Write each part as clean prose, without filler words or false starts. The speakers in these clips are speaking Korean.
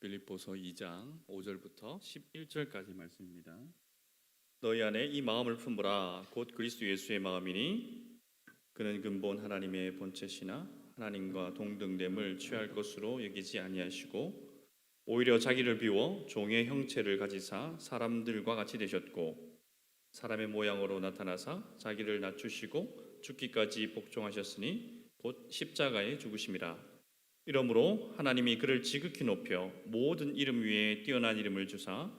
빌립보서 2장 5절부터 11절까지 말씀입니다. 너희 안에 이 마음을 품으라. 곧 그리스도 예수의 마음이니 그는 근본 하나님의 본체시나 하나님과 동등됨을 취할 것으로 여기지 아니하시고 오히려 자기를 비워 종의 형체를 가지사 사람들과 같이 되셨고 사람의 모양으로 나타나사 자기를 낮추시고 죽기까지 복종하셨으니 곧 십자가에 죽으심이라. 이러므로 하나님이 그를 지극히 높여 모든 이름 위에 뛰어난 이름을 주사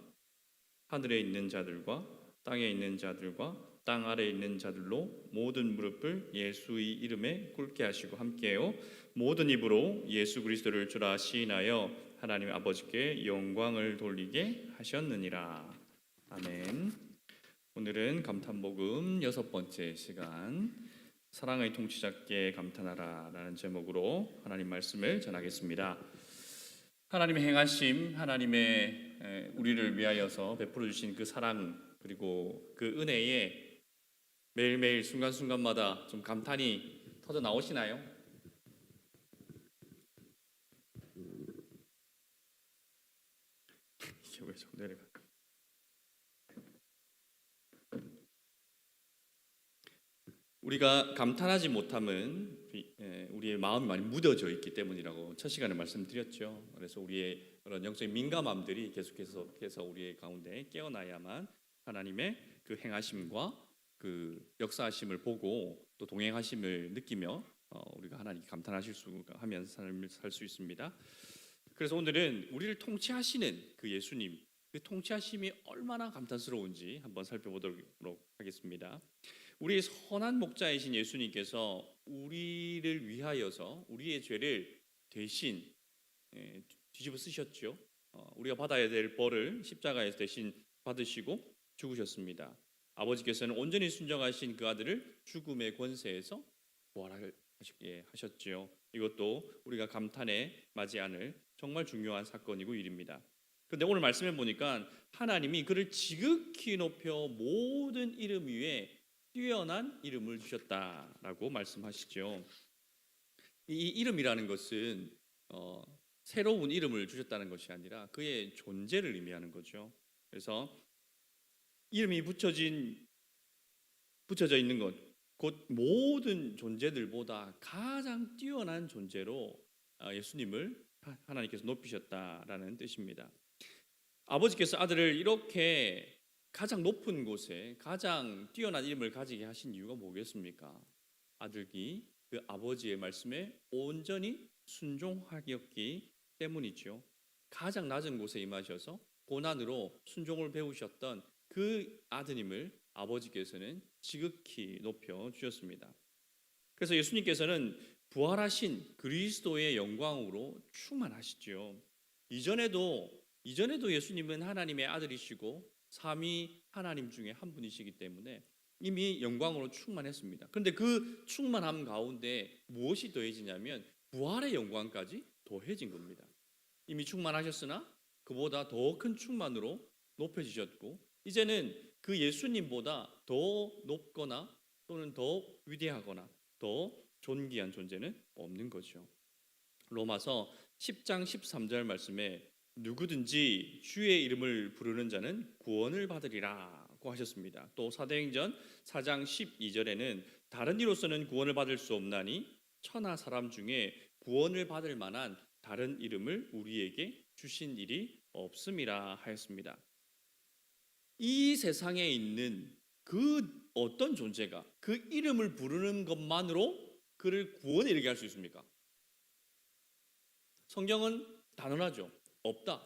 하늘에 있는 자들과 땅에 있는 자들과 땅 아래에 있는 자들로 모든 무릎을 예수의 이름에 꿇게 하시고 함께요 모든 입으로 예수 그리스도를 주라 시인하여 하나님 아버지께 영광을 돌리게 하셨느니라. 아멘. 오늘은 감탄복음 6번째 시간 사랑의 통치자께 감탄하라 라는 제목으로 하나님 말씀을 전하겠습니다. 하나님의 행하심, 하나님의 우리를 위하여서 베풀어 주신 그 사랑 그리고 그 은혜에 매일매일 순간순간마다 좀 감탄이 터져 나오시나요? 이게 왜 좀 내려갈까? 우리가 감탄하지 못함은 우리의 마음이 많이 묻어져 있기 때문이라고 첫 시간에 말씀드렸죠. 그래서 우리의 그런 영적인 민감함들이 계속해서 우리의 가운데 깨어나야만 하나님의 그 행하심과 그 역사하심을 보고 또 동행하심을 느끼며 우리가 하나님께 감탄하실 수 하면서 삶을 살 수 있습니다. 그래서 오늘은 우리를 통치하시는 그 예수님, 그 통치하심이 얼마나 감탄스러운지 한번 살펴보도록 하겠습니다. 우리의 선한 목자이신 예수님께서 우리를 위하여서 우리의 죄를 대신 뒤집어 쓰셨죠. 우리가 받아야 될 벌을 십자가에서 대신 받으시고 죽으셨습니다. 아버지께서는 온전히 순종하신 그 아들을 죽음의 권세에서 부활하시게 하셨지요. 이것도 우리가 감탄에 맞지 않을 정말 중요한 사건이고 일입니다. 그런데 오늘 말씀해 보니까 하나님이 그를 지극히 높여 모든 이름 위에 뛰어난 이름을 주셨다라고 말씀하시죠. 이 이름이라는 것은 새로운 이름을 주셨다는 것이 아니라 그의 존재를 의미하는 거죠. 그래서 이름이 붙여져 있는 것, 곧 모든 존재들보다 가장 뛰어난 존재로 예수님을 하나님께서 높이셨다라는 뜻입니다. 아버지께서 아들을 이렇게 가장 높은 곳에 가장 뛰어난 이름을 가지게 하신 이유가 뭐겠습니까? 아들이 그 아버지의 말씀에 온전히 순종하였기 때문이죠. 가장 낮은 곳에 임하셔서 고난으로 순종을 배우셨던 그 아드님을 아버지께서는 지극히 높여 주셨습니다. 그래서 예수님께서는 부활하신 그리스도의 영광으로 충만하시죠. 이전에도 예수님은 하나님의 아들이시고 삼위 하나님 중에 한 분이시기 때문에 이미 영광으로 충만했습니다. 그런데 그 충만함 가운데 무엇이 더해지냐면 부활의 영광까지 더해진 겁니다. 이미 충만하셨으나 그보다 더 큰 충만으로 높여지셨고 이제는 그 예수님보다 더 높거나 또는 더 위대하거나 더 존귀한 존재는 없는 거죠. 로마서 10장 13절 말씀에 누구든지 주의 이름을 부르는 자는 구원을 받으리라고 하셨습니다. 또 사도행전 4장 12절에는 다른 이로서는 구원을 받을 수 없나니 천하 사람 중에 구원을 받을 만한 다른 이름을 우리에게 주신 일이 없음이라 하였습니다. 이 세상에 있는 그 어떤 존재가 그 이름을 부르는 것만으로 그를 구원에 이르게 할 수 있습니까? 성경은 단언하죠. 없다.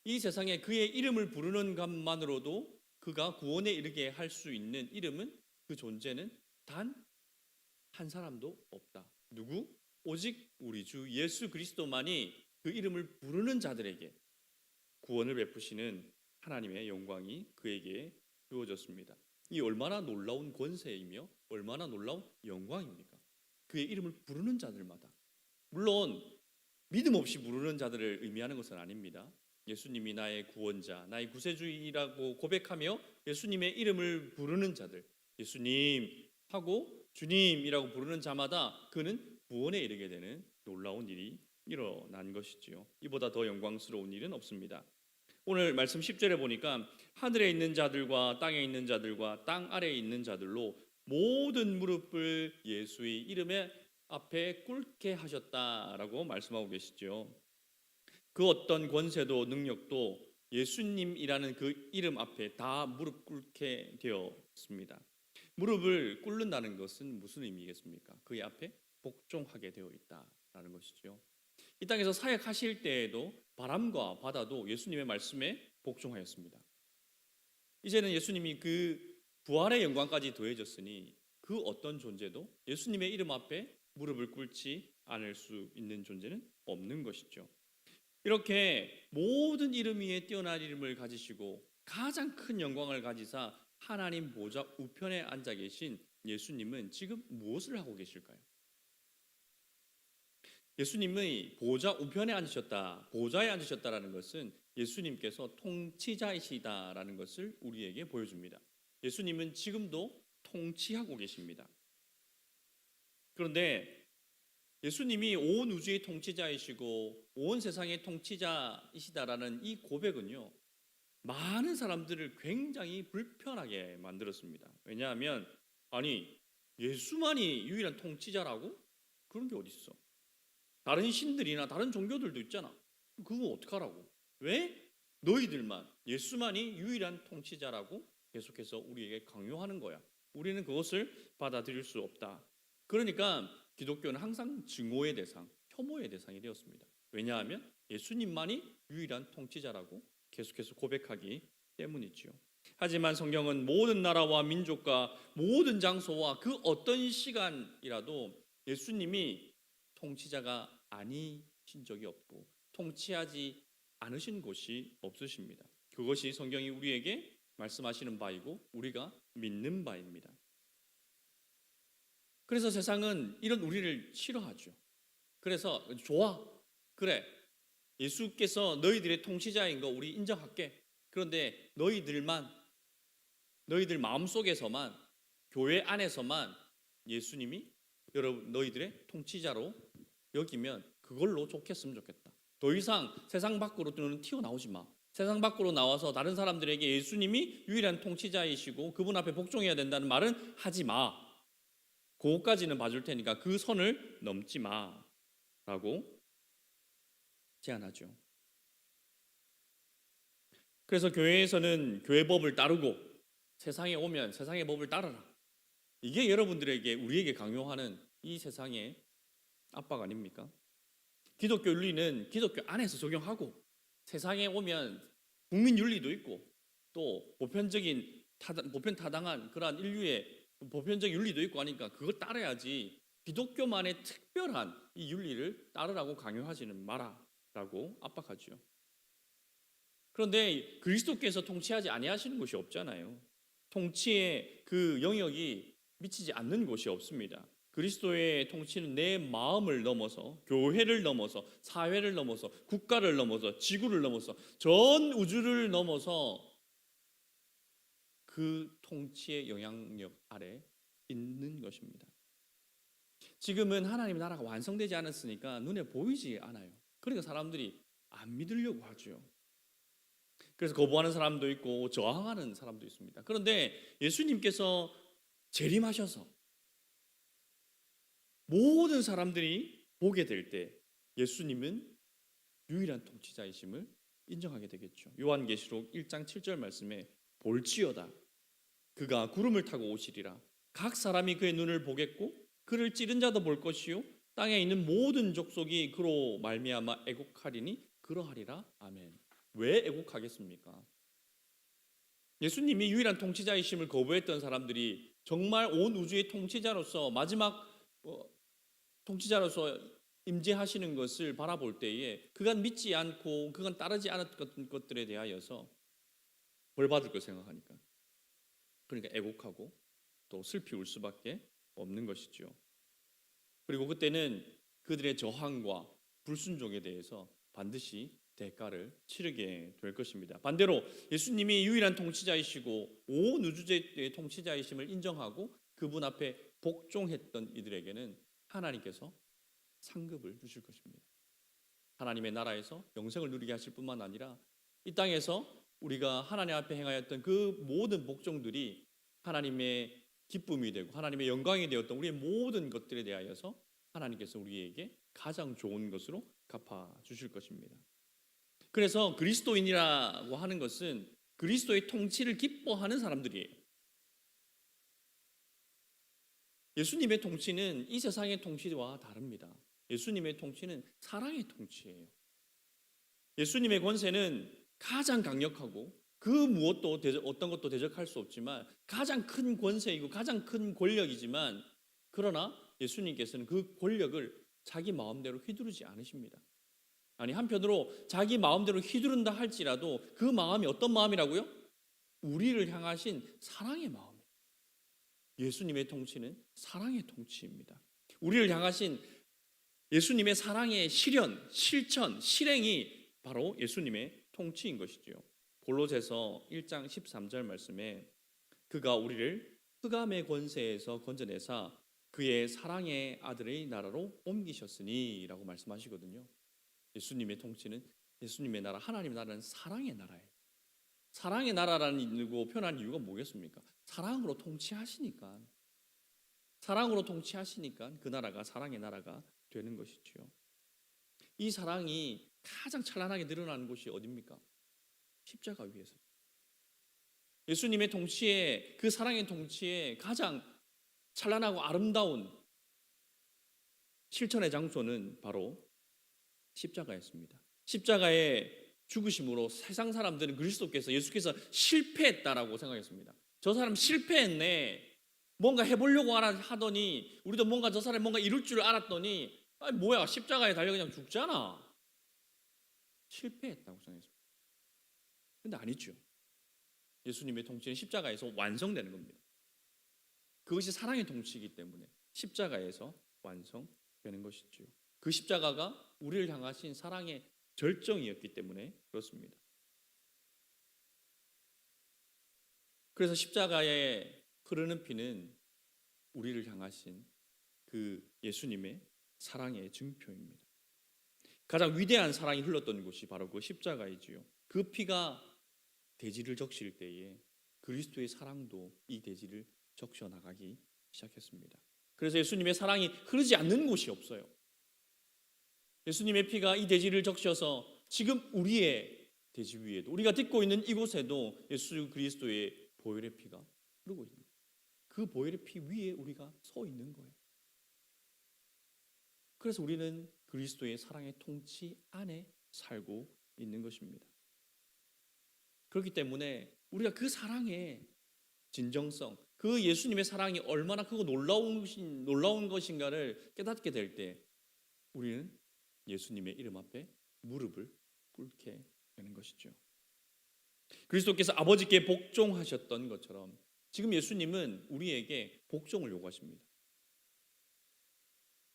이 세상에 그의 이름을 부르는 것만으로도 그가 구원에 이르게 할 수 있는 이름은 그 존재는 단 한 사람도 없다. 누구? 오직 우리 주 예수 그리스도만이 그 이름을 부르는 자들에게 구원을 베푸시는 하나님의 영광이 그에게 주어졌습니다. 이 얼마나 놀라운 권세이며 얼마나 놀라운 영광입니까? 그의 이름을 부르는 자들마다. 물론 믿음 없이 부르는 자들을 의미하는 것은 아닙니다. 예수님이 나의 구원자, 나의 구세주이라고 고백하며 예수님의 이름을 부르는 자들, 예수님 하고 주님이라고 부르는 자마다 그는 구원에 이르게 되는 놀라운 일이 일어난 것이지요. 이보다 더 영광스러운 일은 없습니다. 오늘 말씀 10절에 보니까 하늘에 있는 자들과 땅에 있는 자들과 땅 아래에 있는 자들로 모든 무릎을 예수의 이름에 앞에 꿇게 하셨다라고 말씀하고 계시죠. 그 어떤 권세도 능력도 예수님이라는 그 이름 앞에 다 무릎 꿇게 되었습니다. 무릎을 꿇는다는 것은 무슨 의미겠습니까? 그의 앞에 복종하게 되어 있다라는 것이죠. 이 땅에서 사역하실 때에도 바람과 바다도 예수님의 말씀에 복종하였습니다. 이제는 예수님이 그 부활의 영광까지 더해졌으니 그 어떤 존재도 예수님의 이름 앞에 무릎을 꿇지 않을 수 있는 존재는 없는 것이죠. 이렇게 모든 이름 위에 뛰어난 이름을 가지시고 가장 큰 영광을 가지사 하나님 보좌 우편에 앉아 계신 예수님은 지금 무엇을 하고 계실까요? 예수님의 보좌 우편에 앉으셨다, 보좌에 앉으셨다라는 것은 예수님께서 통치자이시다라는 것을 우리에게 보여줍니다. 예수님은 지금도 통치하고 계십니다. 그런데 예수님이 온 우주의 통치자이시고 온 세상의 통치자이시다라는 이 고백은요, 많은 사람들을 굉장히 불편하게 만들었습니다. 왜냐하면 아니 예수만이 유일한 통치자라고? 그런 게 어디 있어? 다른 신들이나 다른 종교들도 있잖아. 그거 어떡하라고? 왜 너희들만 예수만이 유일한 통치자라고 계속해서 우리에게 강요하는 거야? 우리는 그것을 받아들일 수 없다. 그러니까 기독교는 항상 증오의 대상, 혐오의 대상이 되었습니다. 왜냐하면 예수님만이 유일한 통치자라고 계속해서 고백하기 때문이죠. 하지만 성경은 모든 나라와 민족과 모든 장소와 그 어떤 시간이라도 예수님이 통치자가 아니신 적이 없고 통치하지 않으신 곳이 없으십니다. 그것이 성경이 우리에게 말씀하시는 바이고 우리가 믿는 바입니다. 그래서 세상은 이런 우리를 싫어하죠. 그래서 좋아, 그래, 예수께서 너희들의 통치자인 거 우리 인정할게. 그런데 너희들 마음속에서만, 교회 안에서만 예수님이 여러분 너희들의 통치자로 여기면 그걸로 좋겠으면 좋겠다. 더 이상 세상 밖으로 너는 튀어나오지 마. 세상 밖으로 나와서 다른 사람들에게 예수님이 유일한 통치자이시고 그분 앞에 복종해야 된다는 말은 하지 마. 그거까지는 봐줄 테니까 그 선을 넘지 마라고 제안하죠. 그래서 교회에서는 교회 법을 따르고 세상에 오면 세상의 법을 따르라. 이게 여러분들에게 우리에게 강요하는 이 세상의 압박 아닙니까? 기독교 윤리는 기독교 안에서 적용하고 세상에 오면 국민 윤리도 있고 또 보편 타당한 그러한 인류의 보편적 윤리도 있고 하니까 그걸 따라야지 기독교만의 특별한 이 윤리를 따르라고 강요하지는 마라라고 압박하죠. 그런데 그리스도께서 통치하지 아니하시는 것이 없잖아요. 통치의 그 영역이 미치지 않는 곳이 없습니다. 그리스도의 통치는 내 마음을 넘어서 교회를 넘어서 사회를 넘어서 국가를 넘어서 지구를 넘어서 전 우주를 넘어서 그 통치의 영향력 아래 있는 것입니다. 지금은 하나님의 나라가 완성되지 않았으니까 눈에 보이지 않아요. 그러니까 사람들이 안 믿으려고 하죠. 그래서 거부하는 사람도 있고 저항하는 사람도 있습니다. 그런데 예수님께서 재림하셔서 모든 사람들이 보게 될 때 예수님은 유일한 통치자이심을 인정하게 되겠죠. 요한계시록 1장 7절 말씀에 볼지어다 그가 구름을 타고 오시리라 각 사람이 그의 눈을 보겠고 그를 찌른 자도 볼 것이요 땅에 있는 모든 족속이 그로 말미암아 애곡하리니 그러하리라. 아멘. 왜 애곡하겠습니까? 예수님이 유일한 통치자이심을 거부했던 사람들이 정말 온 우주의 통치자로서 마지막 통치자로서 임재하시는 것을 바라볼 때에 그간 믿지 않고 그간 따르지 않았던 것들에 대하여서 벌받을 걸 생각하니까 그러니까 애곡하고 또 슬피 울 수밖에 없는 것이죠. 그리고 그때는 그들의 저항과 불순종에 대해서 반드시 대가를 치르게 될 것입니다. 반대로 예수님이 유일한 통치자이시고 온 우주의 통치자이심을 인정하고 그분 앞에 복종했던 이들에게는 하나님께서 상급을 주실 것입니다. 하나님의 나라에서 영생을 누리게 하실 뿐만 아니라 이 땅에서 우리가 하나님 앞에 행하였던 그 모든 복종들이 하나님의 기쁨이 되고 하나님의 영광이 되었던 우리의 모든 것들에 대하여서 하나님께서 우리에게 가장 좋은 것으로 갚아 주실 것입니다. 그래서 그리스도인이라고 하는 것은 그리스도의 통치를 기뻐하는 사람들이에요. 예수님의 통치는 이 세상의 통치와 다릅니다. 예수님의 통치는 사랑의 통치예요. 예수님의 권세는 가장 강력하고 그 무엇도 어떤 것도 대적할 수 없지만 가장 큰 권세이고 가장 큰 권력이지만 그러나 예수님께서는 그 권력을 자기 마음대로 휘두르지 않으십니다. 아니 한편으로 자기 마음대로 휘두른다 할지라도 그 마음이 어떤 마음이라고요? 우리를 향하신 사랑의 마음이에요. 예수님의 통치는 사랑의 통치입니다. 우리를 향하신 예수님의 사랑의 실현, 실천, 실행이 바로 예수님의 통치인 것이지요. 골로새서 1장 13절 말씀에 그가 우리를 흑암의 권세에서 건져내사 그의 사랑의 아들의 나라로 옮기셨으니 라고 말씀하시거든요. 예수님의 통치는 예수님의 나라, 하나님의 나라는 사랑의 나라예요. 사랑의 나라라는 거 표현한 이유가 뭐겠습니까? 사랑으로 통치하시니까. 사랑으로 통치하시니까 그 나라가 사랑의 나라가 되는 것이지요. 이 사랑이 가장 찬란하게 드러나는 곳이 어디입니까? 십자가 위에서. 예수님의 통치에 그 사랑의 통치에 가장 찬란하고 아름다운 실천의 장소는 바로 십자가였습니다. 십자가의 죽으심으로 세상 사람들은 그리스도께서 예수께서 실패했다라고 생각했습니다. 저 사람 실패했네. 뭔가 해보려고 하더니 우리도 뭔가 저 사람이 뭔가 이룰 줄 알았더니 아니 뭐야 십자가에 달려 그냥 죽잖아. 실패했다고 생각했습니다. 근데 아니죠. 예수님의 통치는 십자가에서 완성되는 겁니다. 그것이 사랑의 통치이기 때문에 십자가에서 완성되는 것이죠. 그 십자가가 우리를 향하신 사랑의 절정이었기 때문에 그렇습니다. 그래서 십자가에 흐르는 피는 우리를 향하신 그 예수님의 사랑의 증표입니다. 가장 위대한 사랑이 흘렀던 곳이 바로 그 십자가이지요. 그 피가 대지를 적실 때에 그리스도의 사랑도 이 대지를 적셔 나가기 시작했습니다. 그래서 예수님의 사랑이 흐르지 않는 곳이 없어요. 예수님의 피가 이 대지를 적셔서 지금 우리의 대지 위에도 우리가 듣고 있는 이곳에도 예수 그리스도의 보혈의 피가 흐르고 있습니다. 그 보혈의 피 위에 우리가 서 있는 거예요. 그래서 우리는 그리스도의 사랑의 통치 안에 살고 있는 것입니다. 그렇기 때문에 우리가 그 사랑의 진정성, 그 예수님의 사랑이 얼마나 크고 놀라운 것인가를 깨닫게 될 때 우리는 예수님의 이름 앞에 무릎을 꿇게 되는 것이죠. 그리스도께서 아버지께 복종하셨던 것처럼 지금 예수님은 우리에게 복종을 요구하십니다.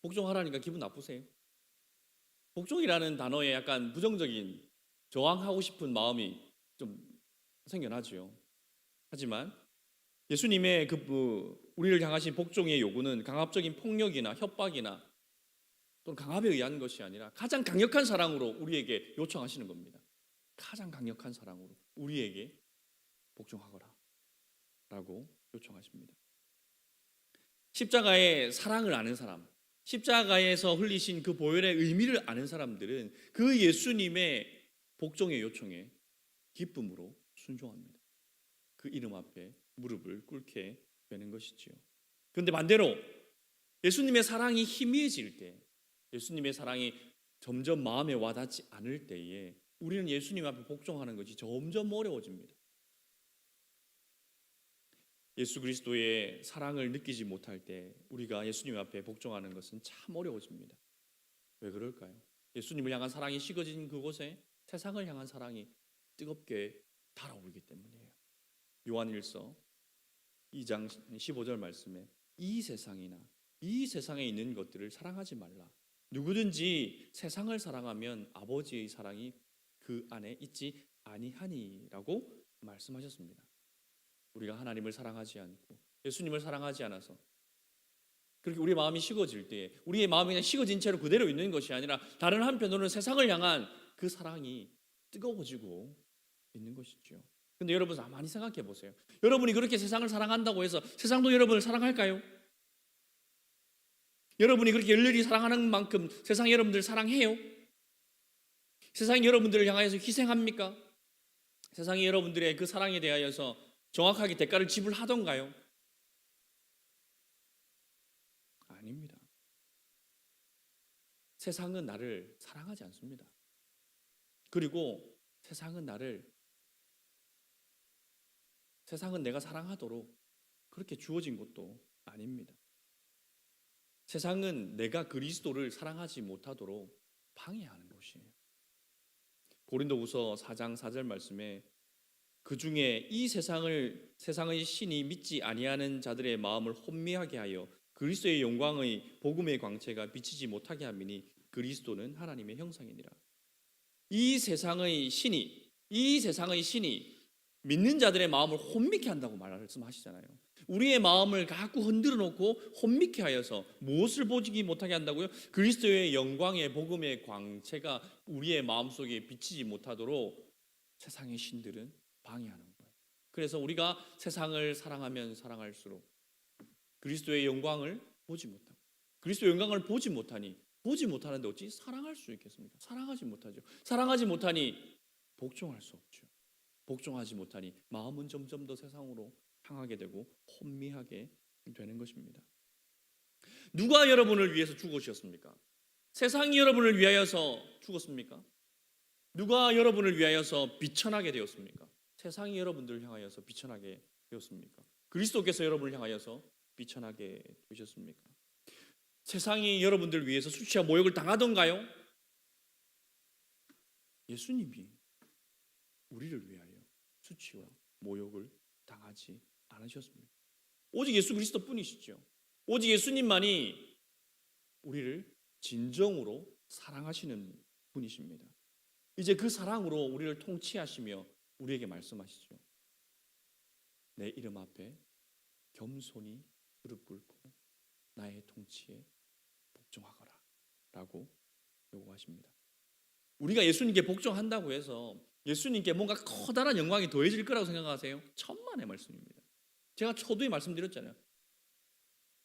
복종하라니까 기분 나쁘세요? 복종이라는 단어에 약간 부정적인 저항하고 싶은 마음이 좀 생겨나죠. 하지만 예수님의 우리를 향하신 복종의 요구는 강압적인 폭력이나 협박이나 또는 강압에 의한 것이 아니라 가장 강력한 사랑으로 우리에게 요청하시는 겁니다. 가장 강력한 사랑으로 우리에게 복종하거라 라고 요청하십니다. 십자가의 사랑을 아는 사람, 십자가에서 흘리신 그 보혈의 의미를 아는 사람들은 그 예수님의 복종의 요청에 기쁨으로 순종합니다. 그 이름 앞에 무릎을 꿇게 되는 것이지요. 그런데 반대로 예수님의 사랑이 희미해질 때, 예수님의 사랑이 점점 마음에 와닿지 않을 때에 우리는 예수님 앞에 복종하는 것이 점점 어려워집니다. 예수 그리스도의 사랑을 느끼지 못할 때 우리가 예수님 앞에 복종하는 것은 참 어려워집니다. 왜 그럴까요? 예수님을 향한 사랑이 식어진 그곳에 세상을 향한 사랑이 뜨겁게 달아오르기 때문이에요. 요한일서 2장 15절 말씀에 이 세상이나 이 세상에 있는 것들을 사랑하지 말라. 누구든지 세상을 사랑하면 아버지의 사랑이 그 안에 있지 아니하니라고 말씀하셨습니다. 우리가 하나님을 사랑하지 않고 예수님을 사랑하지 않아서 그렇게 우리의 마음이 식어질 때 우리의 마음이 그냥 식어진 채로 그대로 있는 것이 아니라 다른 한편으로는 세상을 향한 그 사랑이 뜨거워지고 있는 것이죠. 근데 여러분 많이 생각해 보세요. 여러분이 그렇게 세상을 사랑한다고 해서 세상도 여러분을 사랑할까요? 여러분이 그렇게 열렬히 사랑하는 만큼 세상이 여러분들을 사랑해요? 세상이 여러분들을 향하여서 희생합니까? 세상이 여러분들의 그 사랑에 대하여서 정확하게 대가를 지불하던가요? 아닙니다. 세상은 나를 사랑하지 않습니다. 그리고 세상은 내가 사랑하도록 그렇게 주어진 것도 아닙니다. 세상은 내가 그리스도를 사랑하지 못하도록 방해하는 것이에요. 고린도후서 4장 4절 말씀에 그 중에 이 세상의 신이 믿지 아니하는 자들의 마음을 혼미하게 하여 그리스도의 영광의 복음의 광채가 비치지 못하게 함이니 그리스도는 하나님의 형상이니라. 이 세상의 신이 믿는 자들의 마음을 혼미케 한다고 말씀하시잖아요. 우리의 마음을 자꾸 흔들어 놓고 혼미케 하여서 무엇을 보지 못하게 한다고요? 그리스도의 영광의 복음의 광채가 우리의 마음속에 비치지 못하도록 세상의 신들은 방해하는 거예요. 그래서 우리가 세상을 사랑하면 사랑할수록 그리스도의 영광을 보지 못하고 그리스도의 영광을 보지 못하는데 어찌 사랑할 수 있겠습니까? 사랑하지 못하죠. 사랑하지 못하니 복종할 수 없죠. 복종하지 못하니 마음은 점점 더 세상으로 향하게 되고 혼미하게 되는 것입니다. 누가 여러분을 위해서 죽으셨습니까? 세상이 여러분을 위하여서 죽었습니까? 누가 여러분을 위하여서 비천하게 되었습니까? 세상이 여러분들을 향하여서 비천하게 되었습니까? 그리스도께서 여러분을 향하여서 비천하게 되셨습니까? 세상이 여러분들을 위해서 수치와 모욕을 당하던가요? 예수님이 우리를 위하여 수치와 모욕을 당하지 않으셨습니다. 오직 예수 그리스도 뿐이시죠. 오직 예수님만이 우리를 진정으로 사랑하시는 분이십니다. 이제 그 사랑으로 우리를 통치하시며 우리에게 말씀하시죠. 내 이름 앞에 겸손히 무릎 꿇고 나의 통치에 복종하거라 라고 요구하십니다. 우리가 예수님께 복종한다고 해서 예수님께 뭔가 커다란 영광이 더해질 거라고 생각하세요? 천만의 말씀입니다. 제가 초두에 말씀드렸잖아요.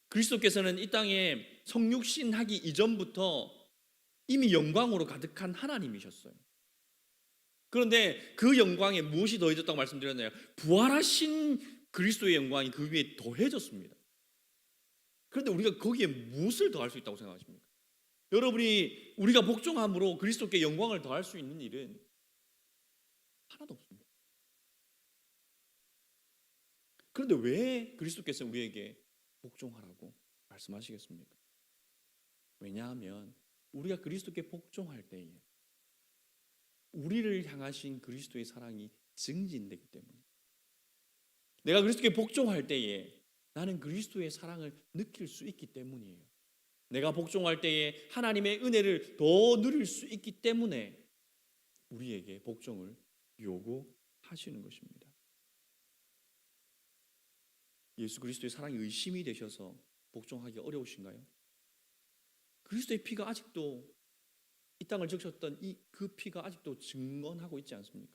그리스도께서는 이 땅에 성육신하기 이전부터 이미 영광으로 가득한 하나님이셨어요. 그런데 그 영광에 무엇이 더해졌다고 말씀드렸나요? 부활하신 그리스도의 영광이 그 위에 더해졌습니다. 그런데 우리가 거기에 무엇을 더할 수 있다고 생각하십니까? 우리가 복종함으로 그리스도께 영광을 더할 수 있는 일은 하나도 없습니다. 그런데 왜 그리스도께서 우리에게 복종하라고 말씀하시겠습니까? 왜냐하면 우리가 그리스도께 복종할 때에 우리를 향하신 그리스도의 사랑이 증진되기 때문에, 내가 그리스도께 복종할 때에 나는 그리스도의 사랑을 느낄 수 있기 때문이에요. 내가 복종할 때에 하나님의 은혜를 더 누릴 수 있기 때문에 우리에게 복종을 요구하시는 것입니다. 예수 그리스도의 사랑이 의심이 되셔서 복종하기 어려우신가요? 그리스도의 피가 아직도 이 땅을 적셨던 그 피가 아직도 증언하고 있지 않습니까?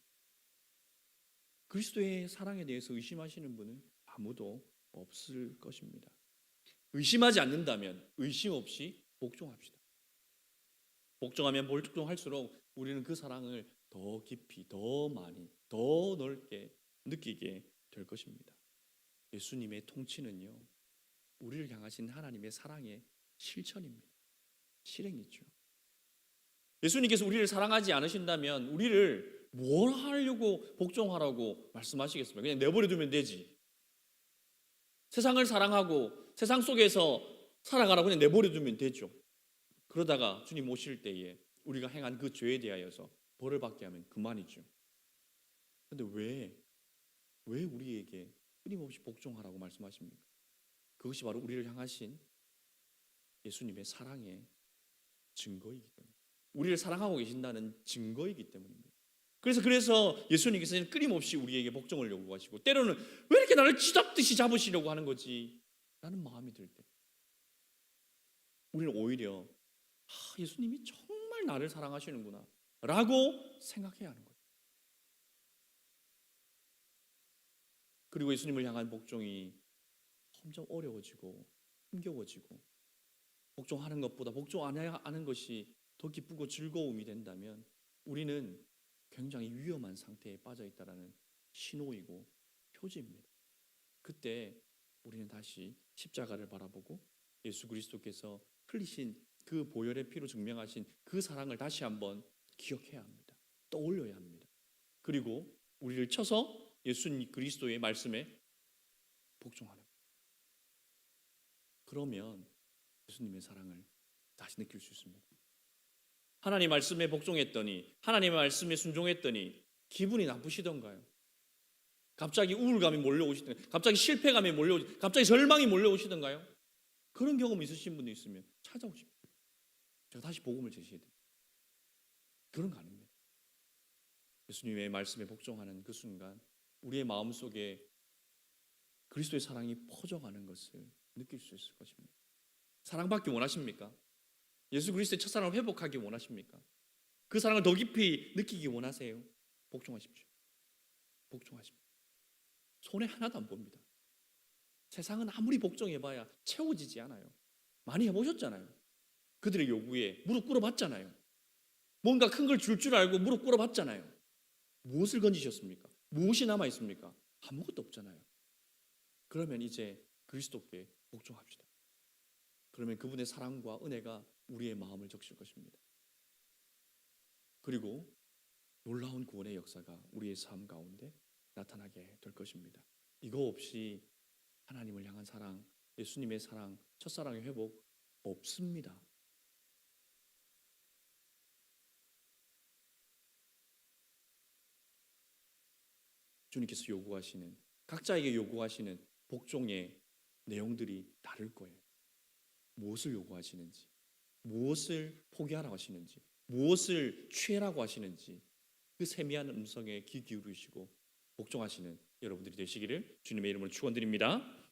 그리스도의 사랑에 대해서 의심하시는 분은 아무도 없을 것입니다. 의심하지 않는다면 의심 없이 복종합시다. 복종하면 복종할수록 우리는 그 사랑을 더 깊이, 더 많이, 더 넓게 느끼게 될 것입니다. 예수님의 통치는요, 우리를 향하신 하나님의 사랑의 실천입니다. 실행이죠. 예수님께서 우리를 사랑하지 않으신다면 우리를 뭘 하려고 복종하라고 말씀하시겠습니까? 그냥 내버려 두면 되지. 세상을 사랑하고 세상 속에서 살아가라고 그냥 내버려 두면 되죠. 그러다가 주님 오실 때에 우리가 행한 그 죄에 대하여서 벌을 받게 하면 그만이죠. 그런데 왜 우리에게 끊임없이 복종하라고 말씀하십니까? 그것이 바로 우리를 향하신 예수님의 사랑의 증거이기 때문에, 우리를 사랑하고 계신다는 증거이기 때문입니다. 그래서 예수님께서는 끊임없이 우리에게 복종을 요구하시고, 때로는 왜 이렇게 나를 쥐잡듯이 잡으시려고 하는 거지? 라는 마음이 들 때, 우리는 오히려 예수님이 정말 나를 사랑하시는구나 라고 생각해야 하는 거예요. 그리고 예수님을 향한 복종이 점점 어려워지고 힘겨워지고, 복종하는 것보다 복종 안 해야 하는 것이 더 기쁘고 즐거움이 된다면 우리는 굉장히 위험한 상태에 빠져 있다라는 신호이고 표지입니다. 그때 우리는 다시 십자가를 바라보고 예수 그리스도께서 흘리신 그 보혈의 피로 증명하신 그 사랑을 다시 한번 기억해야 합니다. 떠올려야 합니다. 그리고 우리를 쳐서 예수 그리스도의 말씀에 복종하는 거예요. 그러면 예수님의 사랑을 다시 느낄 수 있습니다. 하나님 말씀에 복종했더니, 하나님의 말씀에 순종했더니 기분이 나쁘시던가요? 갑자기 우울감이 몰려오시던가요? 갑자기 실패감이 몰려오시던가요? 갑자기 절망이 몰려오시던가요? 그런 경험 있으신 분도 있으면 찾아오십니다. 제가 다시 복음을 제시해드립니다. 그런 거 아닙니다. 예수님의 말씀에 복종하는 그 순간 우리의 마음속에 그리스도의 사랑이 퍼져가는 것을 느낄 수 있을 것입니다. 사랑받기 원하십니까? 예수 그리스도의 첫사랑을 회복하기 원하십니까? 그 사랑을 더 깊이 느끼기 원하세요? 복종하십시오. 복종하십시오. 손해 하나도 안 봅니다. 세상은 아무리 복종해봐야 채워지지 않아요. 많이 해보셨잖아요. 그들의 요구에 무릎 꿇어봤잖아요. 뭔가 큰 걸 줄 알고 무릎 꿇어봤잖아요. 무엇을 건지셨습니까? 무엇이 남아있습니까? 아무것도 없잖아요. 그러면 이제 그리스도께 복종합시다. 그러면 그분의 사랑과 은혜가 우리의 마음을 적실 것입니다. 그리고 놀라운 구원의 역사가 우리의 삶 가운데 나타나게 될 것입니다. 이거 없이 하나님을 향한 사랑, 예수님의 사랑, 첫사랑의 회복 없습니다. 주님께서 요구하시는, 각자에게 요구하시는 복종의 내용들이 다를 거예요. 무엇을 요구하시는지, 무엇을 포기하라고 하시는지, 무엇을 취해라고 하시는지, 그 세미한 음성에 귀 기울이시고 복종하시는 여러분들이 되시기를 주님의 이름으로 축원드립니다.